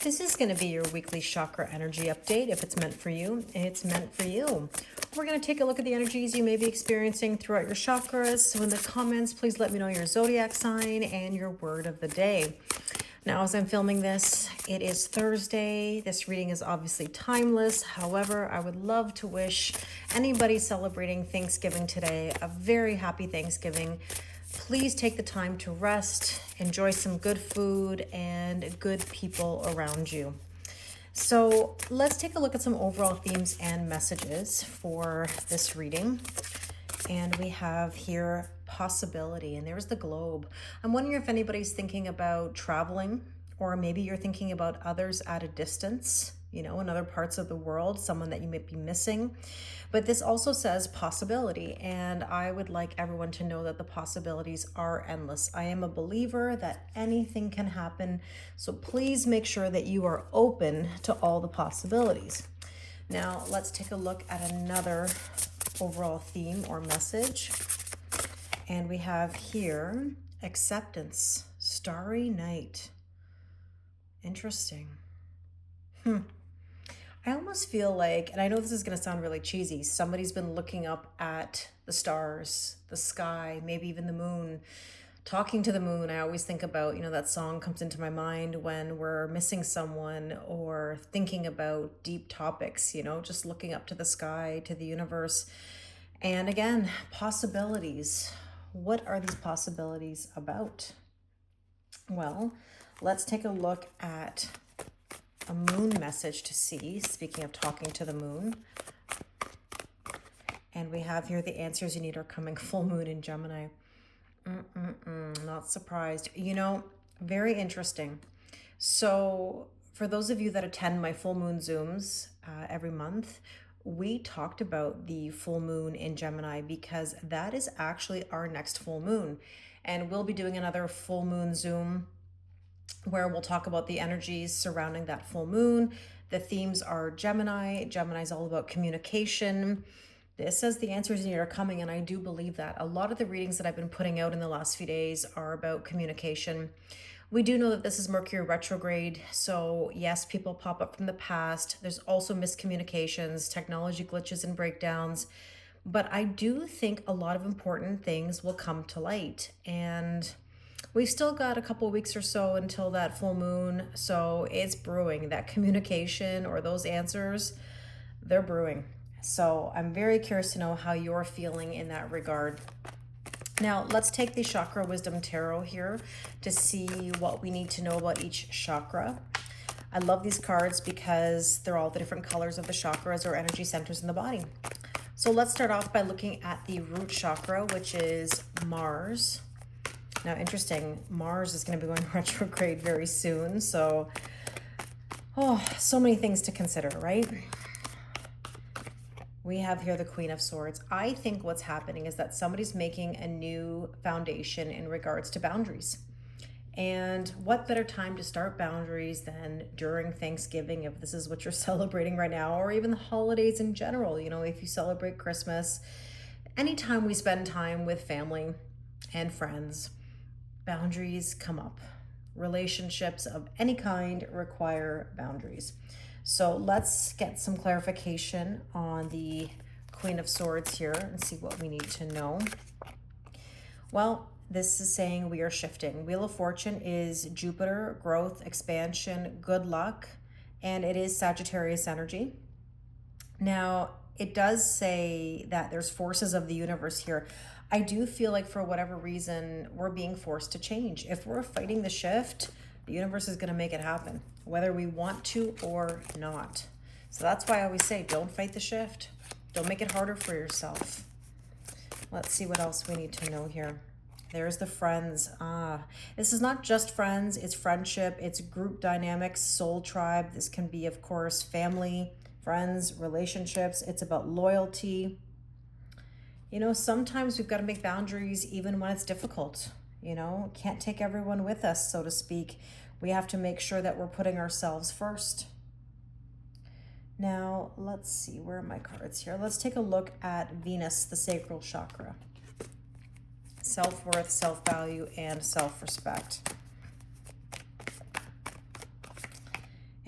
This is going to be your weekly chakra energy update. If it's meant for you, it's meant for you. We're going to take a look at the energies you may be experiencing throughout your chakras. So in the comments, please let me know your zodiac sign and your word of the day. Now, as I'm filming this, it is Thursday. This reading is obviously timeless. However, I would love to wish anybody celebrating Thanksgiving today a very happy Thanksgiving. Please take the time to rest, enjoy some good food and good people around you. So let's take a look at some overall themes and messages for this reading. And we have here possibility, and there's the globe. I'm wondering if anybody's thinking about traveling, or maybe you're thinking about others at a distance, you know, in other parts of the world, someone that you might be missing. But this also says possibility, and I would like everyone to know that the possibilities are endless. I am a believer that anything can happen, so please make sure that you are open to all the possibilities. Now, let's take a look at another overall theme or message. And we have here acceptance, starry night. Interesting. I almost feel like, and I know this is going to sound really cheesy, somebody's been looking up at the stars, the sky, maybe even the moon, talking to the moon. I always think about, you know, that song comes into my mind when we're missing someone or thinking about deep topics, you know, just looking up to the sky, to the universe. And again, possibilities. What are these possibilities about? Well, let's take a look at a moon message to see, speaking of talking to the moon. And we have here the answers you need are coming full moon in Gemini. Not surprised. You know, very interesting. So for those of you that attend my full moon Zooms every month, we talked about the full moon in Gemini because that is actually our next full moon. And we'll be doing another full moon Zoom where we'll talk about the energies surrounding that full moon. The themes are Gemini. Gemini is all about communication. This says the answers are coming, and I do believe that. A lot of the readings that I've been putting out in the last few days are about communication. We do know that this is Mercury retrograde, so yes, people pop up from the past. There's also miscommunications, technology glitches and breakdowns, but I do think a lot of important things will come to light, and we've still got a couple weeks or so until that full moon, so it's brewing. That communication or those answers, they're brewing. So I'm very curious to know how you're feeling in that regard. Now, let's take the Chakra Wisdom Tarot here to see what we need to know about each chakra. I love these cards because they're all the different colors of the chakras or energy centers in the body. So let's start off by looking at the root chakra, which is Mars. Now, interesting, Mars is going to be going retrograde very soon. So, so many things to consider, right? We have here the Queen of Swords. I think what's happening is that somebody's making a new foundation in regards to boundaries. And what better time to start boundaries than during Thanksgiving, if this is what you're celebrating right now, or even the holidays in general. You know, if you celebrate Christmas, anytime we spend time with family and friends, boundaries come up. Relationships of any kind require boundaries. So let's get some clarification on the Queen of Swords here and see what we need to know. Well, this is saying we are shifting. Wheel of Fortune is Jupiter, growth, expansion, good luck, and it is Sagittarius energy. Now, it does say that there's forces of the universe here. I do feel like for whatever reason, we're being forced to change. If we're fighting the shift, the universe is going to make it happen, whether we want to or not. So that's why I always say, don't fight the shift. Don't make it harder for yourself. Let's see what else we need to know here. There's the friends. This is not just friends. It's friendship. It's group dynamics, soul tribe. This can be, of course, family, friends, relationships. It's about loyalty. You know, sometimes we've got to make boundaries even when it's difficult. You know, can't take everyone with us, so to speak. We have to make sure that we're putting ourselves first. Now, let's see, where are my cards here? Let's take a look at Venus, the sacral chakra. Self-worth, self-value, and self-respect.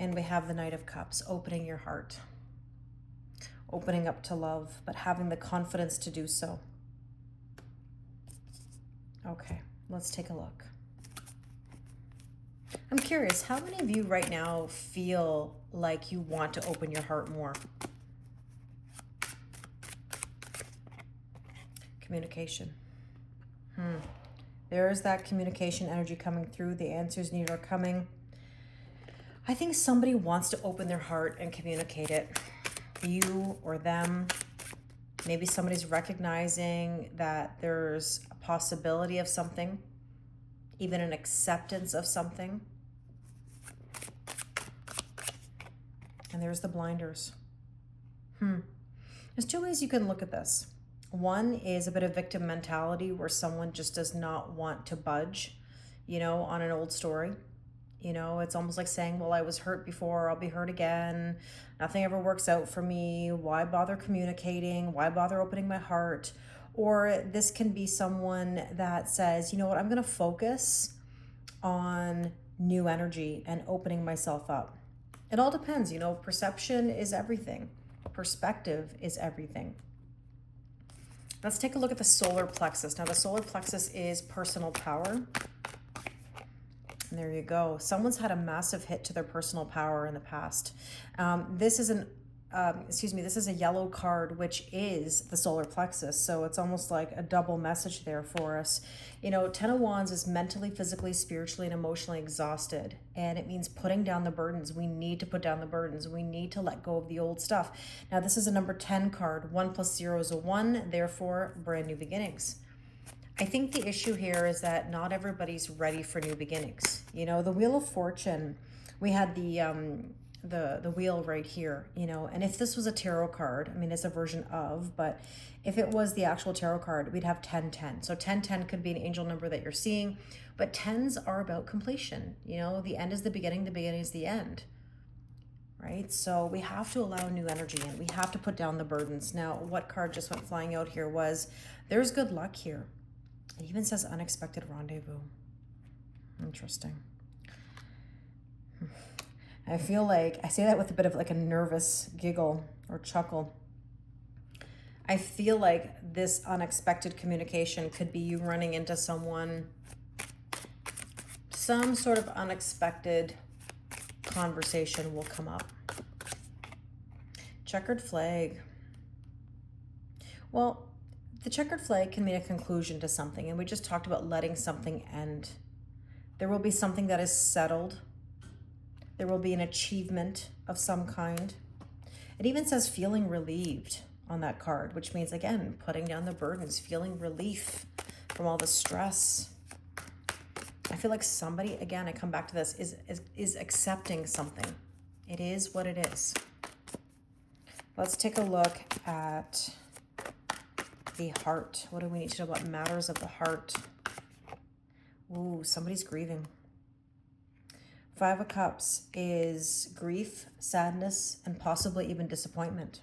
And we have the Knight of Cups, opening your heart, opening up to love, but having the confidence to do so. Okay, let's take a look. I'm curious, how many of you right now feel like you want to open your heart more? Communication. There is that communication energy coming through. The answers needed are coming. I think somebody wants to open their heart and communicate it. You or them. Maybe somebody's recognizing that there's a possibility of something, even an acceptance of something. And there's the blinders. There's two ways you can look at this. One is a bit of victim mentality where someone just does not want to budge, you know, on an old story. You know, it's almost like saying, well, I was hurt before, I'll be hurt again. Nothing ever works out for me. Why bother communicating? Why bother opening my heart? Or this can be someone that says, you know what, I'm going to focus on new energy and opening myself up. It all depends, you know, perception is everything. Perspective is everything. Let's take a look at the solar plexus. Now, the solar plexus is personal power. And there you go. Someone's had a massive hit to their personal power in the past. This is this is a yellow card, which is the solar plexus. So it's almost like a double message there for us. You know, Ten of Wands is mentally, physically, spiritually, and emotionally exhausted. And it means putting down the burdens. We need to put down the burdens. We need to let go of the old stuff. Now, this is a number 10 card. 1 + 0 is a 1. Therefore, brand new beginnings. I think the issue here is that not everybody's ready for new beginnings. You know, the Wheel of Fortune, we had the wheel right here, you know, and if this was a tarot card, I mean, it's a version of, but if it was the actual tarot card, we'd have 10-10. So 10-10 could be an angel number that you're seeing, but 10s are about completion. You know, the end is the beginning is the end, right? So we have to allow new energy in. We have to put down the burdens. Now, what card just went flying out here was, there's good luck here. It even says unexpected rendezvous. Interesting. I feel like I say that with a bit of like a nervous giggle or chuckle. I feel like this unexpected communication could be you running into someone, some sort of unexpected conversation will come up. Checkered flag. Well, the checkered flag can mean a conclusion to something, and we just talked about letting something end. There will be something that is settled. There will be an achievement of some kind. It even says feeling relieved on that card, which means, again, putting down the burdens, feeling relief from all the stress. I feel like somebody, again, I come back to this, is accepting something. It is what it is. Let's take a look at the heart. What do we need to know about matters of the heart? Ooh, somebody's grieving. 5 of Cups is grief, sadness, and possibly even disappointment.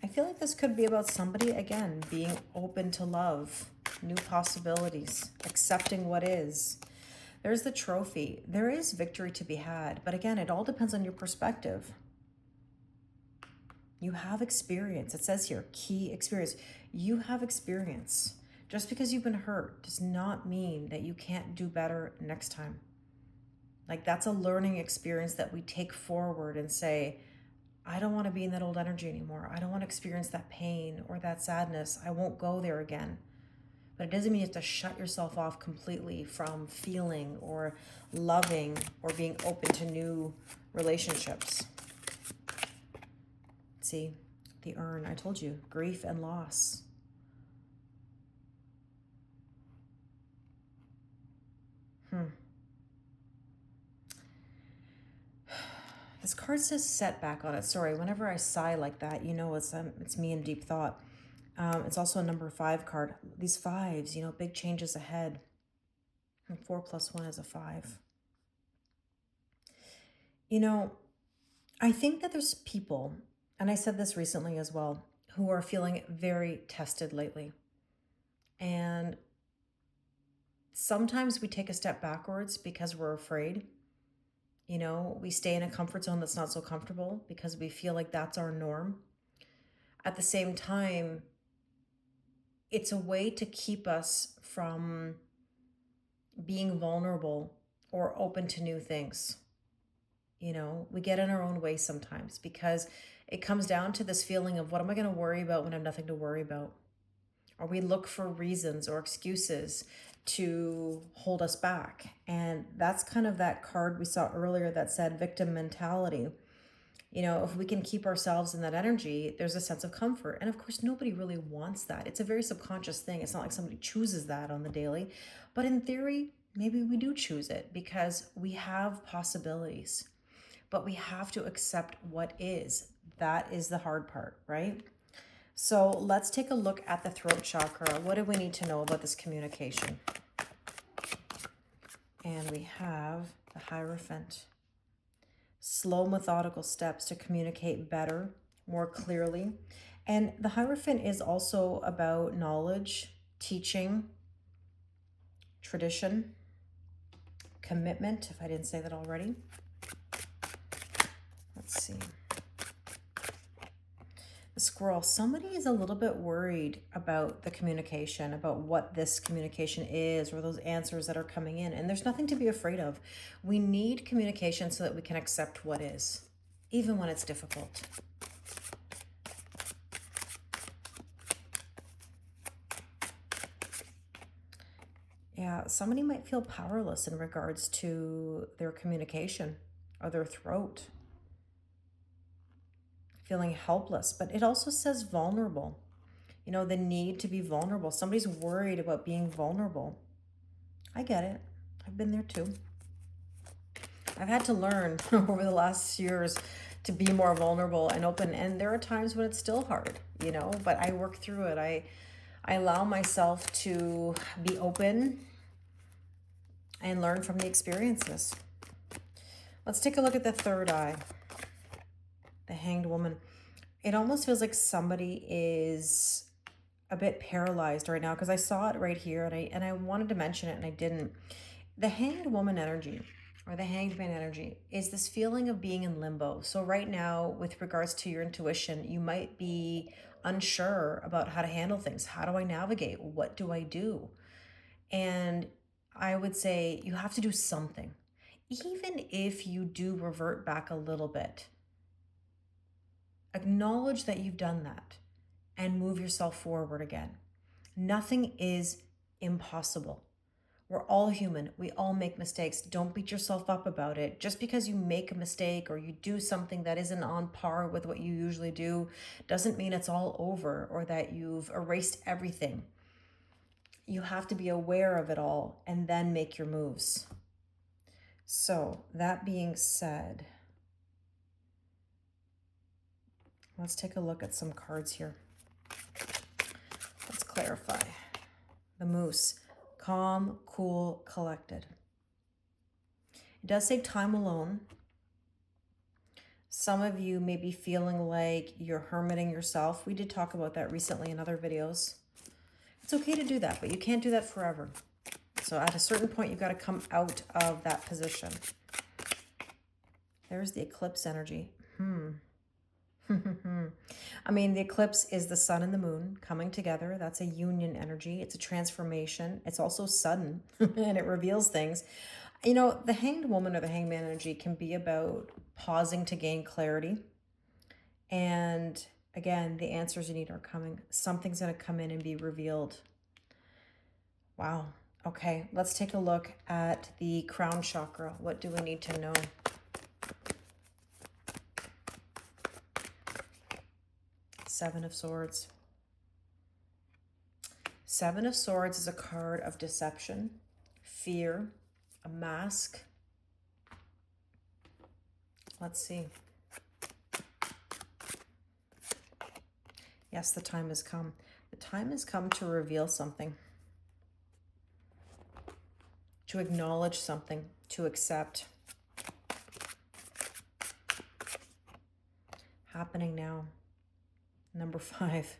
I feel like this could be about somebody, again, being open to love, new possibilities, accepting what is. There's the trophy. There is victory to be had, but again, it all depends on your perspective. You have experience. It says here, key experience. You have experience. Just because you've been hurt does not mean that you can't do better next time. Like, that's a learning experience that we take forward and say, I don't want to be in that old energy anymore. I don't want to experience that pain or that sadness. I won't go there again. But it doesn't mean you have to shut yourself off completely from feeling or loving or being open to new relationships. See, the urn, I told you, grief and loss. This card says setback on it. Sorry, whenever I sigh like that, you know it's me in deep thought. It's also a number 5 card. These 5s, you know, big changes ahead. And 4 + 1 is a 5. You know, I think that there's people, and I said this recently as well, who are feeling very tested lately. And sometimes we take a step backwards because we're afraid. You know, we stay in a comfort zone that's not so comfortable because we feel like that's our norm. At the same time, it's a way to keep us from being vulnerable or open to new things. You know, we get in our own way sometimes because it comes down to this feeling of what am I going to worry about when I have nothing to worry about? Or we look for reasons or excuses to hold us back. And that's kind of that card we saw earlier that said victim mentality. You know, if we can keep ourselves in that energy, there's a sense of comfort. And of course, nobody really wants that. It's a very subconscious thing. It's not like somebody chooses that on the daily. But in theory, maybe we do choose it because we have possibilities. But we have to accept what is. That is the hard part, right? So let's take a look at the throat chakra. What do we need to know about this communication? And we have the Hierophant. Slow, methodical steps to communicate better, more clearly. And the Hierophant is also about knowledge, teaching, tradition, commitment, if I didn't say that already. Let's see. The Squirrel. Somebody is a little bit worried about the communication, about what this communication is, or those answers that are coming in. And there's nothing to be afraid of. We need communication so that we can accept what is, even when it's difficult. Yeah, somebody might feel powerless in regards to their communication or their throat. Feeling helpless, but it also says vulnerable. You know, the need to be vulnerable. Somebody's worried about being vulnerable. I get it. I've been there too. I've had to learn over the last years to be more vulnerable and open. And there are times when it's still hard, you know, but I work through it. I allow myself to be open and learn from the experiences. Let's take a look at the third eye. The Hanged Woman. It almost feels like somebody is a bit paralyzed right now because I saw it right here and I wanted to mention it and I didn't. The Hanged Woman energy or the Hanged Man energy is this feeling of being in limbo. So right now, with regards to your intuition, you might be unsure about how to handle things. How do I navigate? What do I do? And I would say you have to do something. Even if you do revert back a little bit, acknowledge that you've done that and move yourself forward again. Nothing is impossible. We're all human. We all make mistakes. Don't beat yourself up about it. Just because you make a mistake or you do something that isn't on par with what you usually do doesn't mean it's all over or that you've erased everything. You have to be aware of it all and then make your moves. So that being said, let's take a look at some cards here. Let's clarify. The Moose. Calm, cool, collected. It does say time alone. Some of you may be feeling like you're hermiting yourself. We did talk about that recently in other videos. It's okay to do that, but you can't do that forever. So at a certain point, you've got to come out of that position. There's the eclipse energy. I mean, the eclipse is the sun and the moon coming together. That's a union energy. It's a transformation. It's also sudden and it reveals things. You know, the Hanged Woman or the Hanged Man energy can be about pausing to gain clarity. And again, the answers you need are coming. Something's going to come in and be revealed. Wow. Okay, let's take a look at the crown chakra. What do we need to know? Seven of Swords. Seven of Swords is a card of deception, fear, a mask. Let's see. Yes, the time has come. The time has come to reveal something, to acknowledge something, to accept. Happening now. Number 5.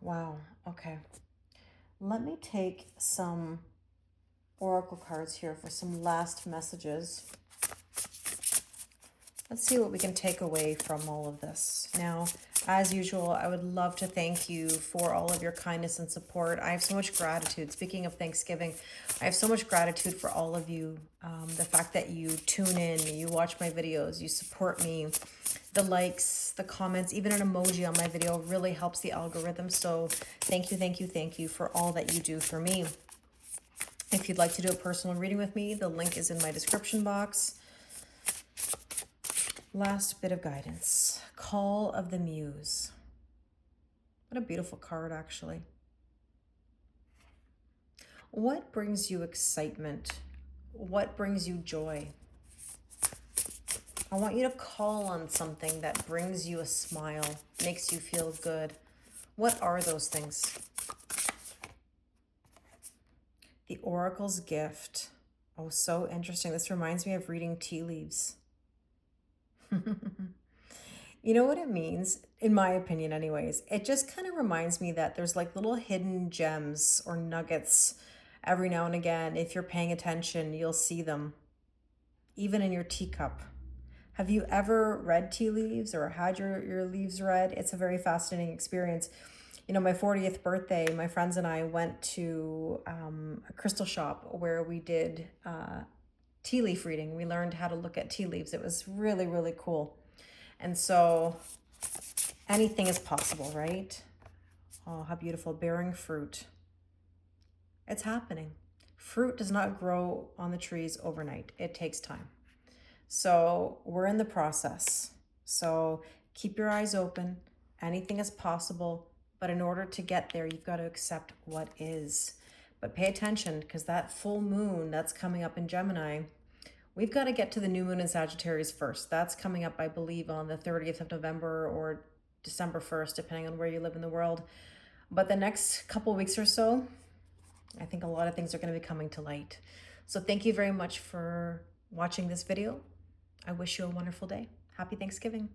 Wow. Okay. Let me take some oracle cards here for some last messages. Let's see what we can take away from all of this. Now, as usual, I would love to thank you for all of your kindness and support. I have so much gratitude. Speaking of Thanksgiving, I have so much gratitude for all of you. The fact that you tune in, you watch my videos, you support me. The likes, the comments, even an emoji on my video really helps the algorithm. So thank you, thank you, thank you for all that you do for me. If you'd like to do a personal reading with me, the link is in my description box. Last bit of guidance. Call of the Muse. What a beautiful card, actually. What brings you excitement? What brings you joy? I want you to call on something that brings you a smile, makes you feel good. What are those things? The Oracle's Gift. Oh, so interesting. This reminds me of reading tea leaves. You know what it means? In my opinion, anyways. It just kind of reminds me that there's like little hidden gems or nuggets every now and again. If you're paying attention, you'll see them, even in your teacup. Have you ever read tea leaves or had your leaves read? It's a very fascinating experience. You know, my 40th birthday, my friends and I went to a crystal shop where we did tea leaf reading. We learned how to look at tea leaves. It was really, really cool. And so anything is possible, right? Oh, how beautiful. Bearing fruit. It's happening. Fruit does not grow on the trees overnight. It takes time. So we're in the process. So keep your eyes open. Anything is possible. But in order to get there, you've got to accept what is. But pay attention, because that full moon that's coming up in Gemini, we've got to get to the new moon in Sagittarius first. That's coming up, I believe, on the 30th of November or December 1st, depending on where you live in the world. But the next couple weeks or so, I think a lot of things are going to be coming to light. So thank you very much for watching this video. I wish you a wonderful day. Happy Thanksgiving.